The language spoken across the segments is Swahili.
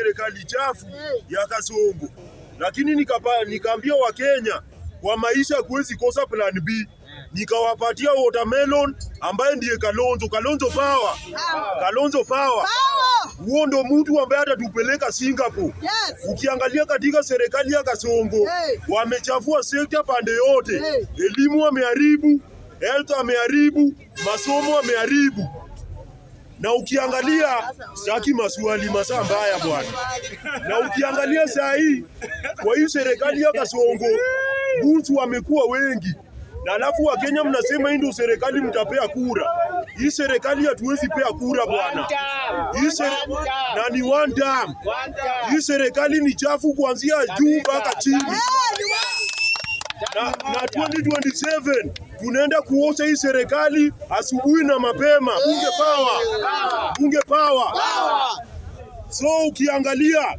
Serikali chafu ya Kasongo, lakini nikaambia Wakenya kwa maisha kuwezi kosa plan B. Nikawapatia watermelon ambaye ndiye Kalonzo Power. Kalonzo Power. Huo ndo mtu ambaye atatupeleka Singapore. Yes. Ukiangalia katika serikali ya Kasongo, wamechafua sekta pande yote. Elimu wameharibu, health wameharibu, masomo wameharibu. Na ukiangalia saki maswali masaa mbaya bwana. Na ukiangalia saa hii kwa hii serikali ya Kasongo, buntu wamekuwa wengi. Na alafu Wakenya mnasema hii ndio serikali mtapea kura. Hii serikali hatuwezi pea kura bwana. Na ni one time. Hii serikali ni chafu kuanzia juu mpaka chini. Na 2027 tunaenda kuosha hii serikali asubuhi na mapema. Bunge power. So ukiangalia,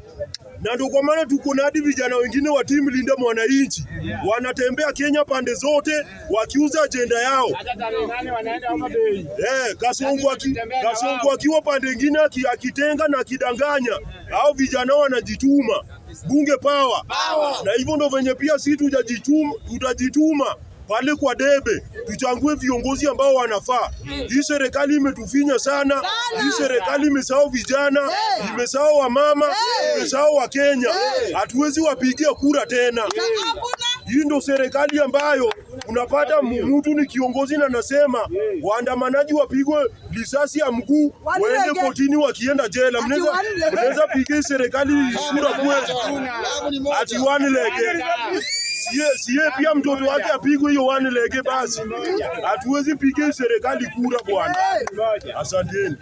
na ndio kwa maana tuko na hadi vijana wengine wa timu Linda Mwananchi wanatembea Kenya pande zote wakiuza ajenda yao. Kasongo akiwa pande nyingine akitenga na kidanganya, au vijana wanajituma. Bunge power. Na hivyo ndo venye pia sisi tutajituma pale kwa debe, tuchangue viongozi ambao wanafaa. Hii serikali imetufinya sana. Hii serikali imesahau vijana, imesahau wamama, imesahau Wakenya. Hatuwezi wapigia kura tena. Hii ndo serikali ambayo unapata mtu ni kiongozi na nasema waandamanaji wapigwe risasi ya mguu waende kotini wakienda jela. Mnaweza pigia serikali kura kweli? Ati one lege. Siye pia mtoto wake apigwe hiyo one lege basi. Hatuwezi pigia serikali kura bwana. Asanteni.